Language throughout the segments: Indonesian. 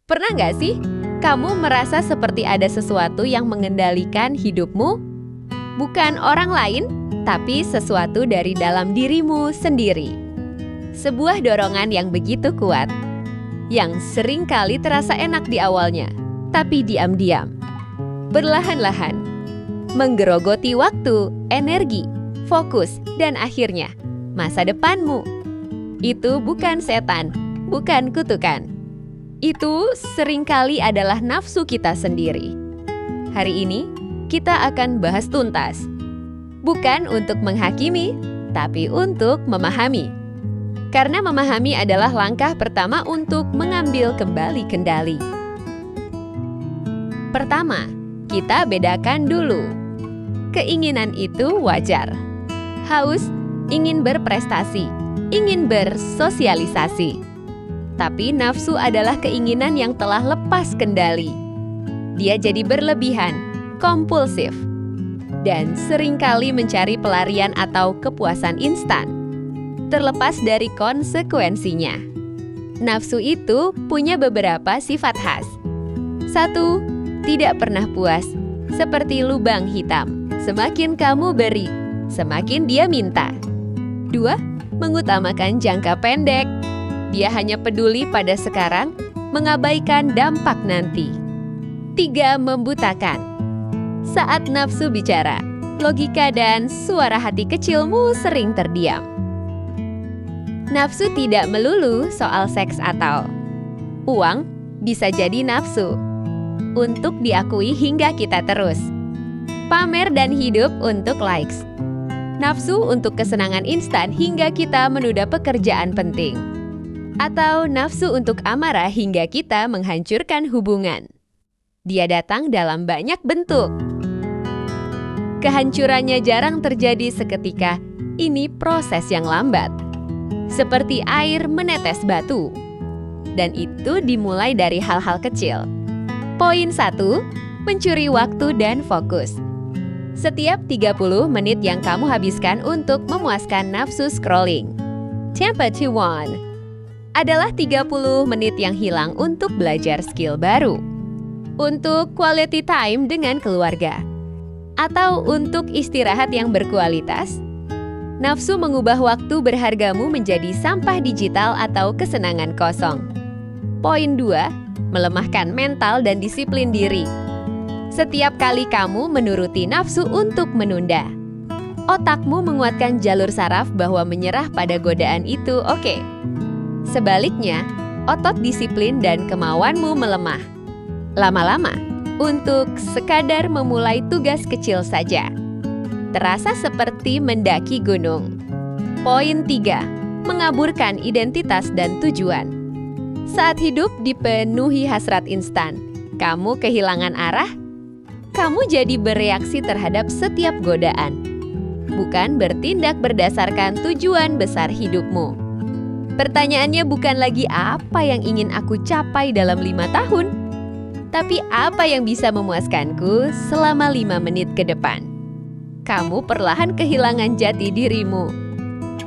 Pernah nggak sih kamu merasa seperti ada sesuatu yang mengendalikan hidupmu? Bukan orang lain, tapi sesuatu dari dalam dirimu sendiri. Sebuah dorongan yang begitu kuat, yang sering kali terasa enak di awalnya, tapi diam-diam, perlahan-lahan, menggerogoti waktu, energi, fokus, dan akhirnya masa depanmu. Itu bukan setan, bukan kutukan. Itu seringkali adalah nafsu kita sendiri. Hari ini, kita akan bahas tuntas. Bukan untuk menghakimi, tapi untuk memahami. Karena memahami adalah langkah pertama untuk mengambil kembali kendali. Pertama, kita bedakan dulu. Keinginan itu wajar. Haus, ingin berprestasi, ingin bersosialisasi. Tapi nafsu adalah keinginan yang telah lepas kendali. Dia jadi berlebihan, kompulsif, dan seringkali mencari pelarian atau kepuasan instan, terlepas dari konsekuensinya. Nafsu itu punya beberapa sifat khas. 1. Tidak pernah puas, seperti lubang hitam. Semakin kamu beri, semakin dia minta. 2. Mengutamakan jangka pendek. Dia hanya peduli pada sekarang, mengabaikan dampak nanti. 3. Membutakan. Saat nafsu bicara, logika dan suara hati kecilmu sering terdiam. Nafsu tidak melulu soal seks atau uang, bisa jadi nafsu untuk diakui hingga kita terus. Pamer dan hidup untuk likes. Nafsu untuk kesenangan instan hingga kita menunda pekerjaan penting. Atau nafsu untuk amarah hingga kita menghancurkan hubungan. Dia datang dalam banyak bentuk. Kehancurannya jarang terjadi seketika. Ini proses yang lambat. Seperti air menetes batu. Dan itu dimulai dari hal-hal kecil. Poin 1, mencuri waktu dan fokus. Setiap 30 menit yang kamu habiskan untuk memuaskan nafsu scrolling, tempo to one, adalah 30 menit yang hilang untuk belajar skill baru, untuk quality time dengan keluarga, atau untuk istirahat yang berkualitas. Nafsu mengubah waktu berhargamu menjadi sampah digital atau kesenangan kosong. Poin 2, melemahkan mental dan disiplin diri. Setiap kali kamu menuruti nafsu untuk menunda, otakmu menguatkan jalur saraf bahwa menyerah pada godaan itu oke. Sebaliknya, otot disiplin dan kemauanmu melemah. Lama-lama, untuk sekadar memulai tugas kecil saja, terasa seperti mendaki gunung. Poin 3, mengaburkan identitas dan tujuan. Saat hidup dipenuhi hasrat instan, kamu kehilangan arah, kamu jadi bereaksi terhadap setiap godaan, bukan bertindak berdasarkan tujuan besar hidupmu. Pertanyaannya bukan lagi apa yang ingin aku capai dalam 5 tahun, tapi apa yang bisa memuaskanku selama 5 menit ke depan. Kamu perlahan kehilangan jati dirimu.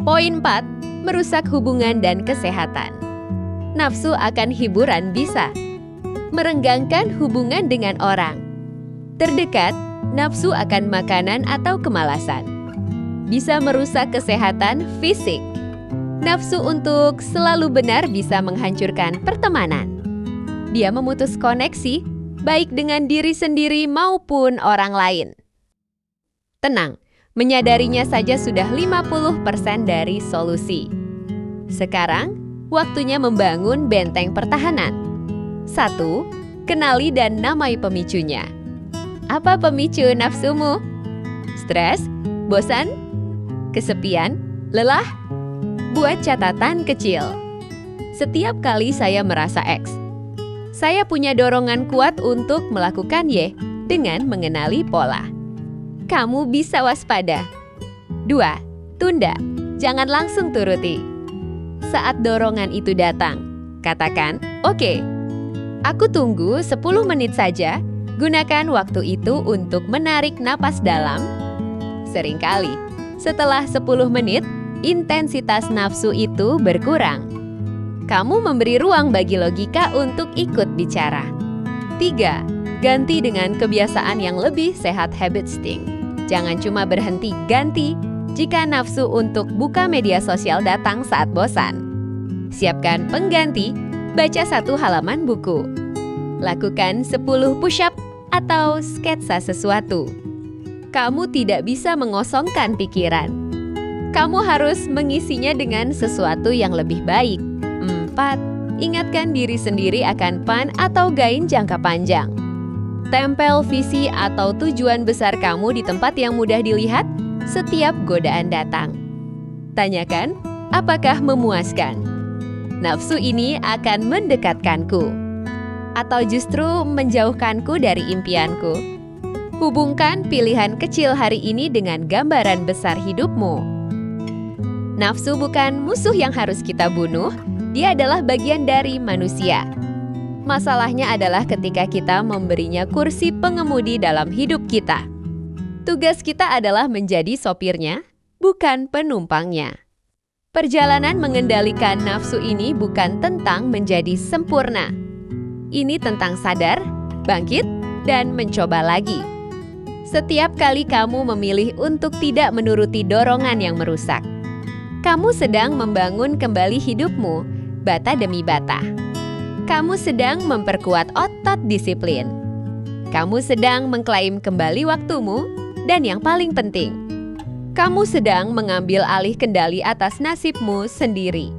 Poin 4, merusak hubungan dan kesehatan. Nafsu akan hiburan bisa merenggangkan hubungan dengan orang terdekat, nafsu akan makanan atau kemalasan. Bisa merusak kesehatan fisik. Nafsu untuk selalu benar bisa menghancurkan pertemanan. Dia memutus koneksi, baik dengan diri sendiri maupun orang lain. Tenang, menyadarinya saja sudah 50% dari solusi. Sekarang, waktunya membangun benteng pertahanan. 1. Kenali dan namai pemicunya. Apa pemicu nafsumu? Stres? Bosan? Kesepian? Lelah? Buat catatan kecil. Setiap kali saya merasa X, saya punya dorongan kuat untuk melakukan Y dengan mengenali pola. Kamu bisa waspada. 2. Tunda. Jangan langsung turuti. Saat dorongan itu datang, katakan, "Oke, aku tunggu 10 menit saja." Gunakan waktu itu untuk menarik napas dalam. Seringkali, setelah 10 menit, intensitas nafsu itu berkurang. kamu memberi ruang bagi logika untuk ikut bicara. 3. Ganti dengan kebiasaan yang lebih sehat, habit sting. Jangan cuma berhenti ganti jika nafsu untuk buka media sosial datang saat bosan. Siapkan pengganti, baca 1 halaman buku. Lakukan 10 push-up atau sketsa sesuatu. Kamu tidak bisa mengosongkan pikiran. Kamu harus mengisinya dengan sesuatu yang lebih baik. 4. Ingatkan diri sendiri akan PAN atau gain jangka panjang. Tempel visi atau tujuan besar kamu di tempat yang mudah dilihat setiap godaan datang. Tanyakan, apakah memuaskan? Nafsu ini akan mendekatkanku atau justru menjauhkanku dari impianku? Hubungkan pilihan kecil hari ini dengan gambaran besar hidupmu. Nafsu bukan musuh yang harus kita bunuh, dia adalah bagian dari manusia. Masalahnya adalah ketika kita memberinya kursi pengemudi dalam hidup kita. Tugas kita adalah menjadi sopirnya, bukan penumpangnya. Perjalanan mengendalikan nafsu ini bukan tentang menjadi sempurna. Ini tentang sadar, bangkit, dan mencoba lagi. Setiap kali kamu memilih untuk tidak menuruti dorongan yang merusak, kamu sedang membangun kembali hidupmu, bata demi bata. Kamu sedang memperkuat otot disiplin. Kamu sedang mengklaim kembali waktumu, dan yang paling penting, kamu sedang mengambil alih kendali atas nasibmu sendiri.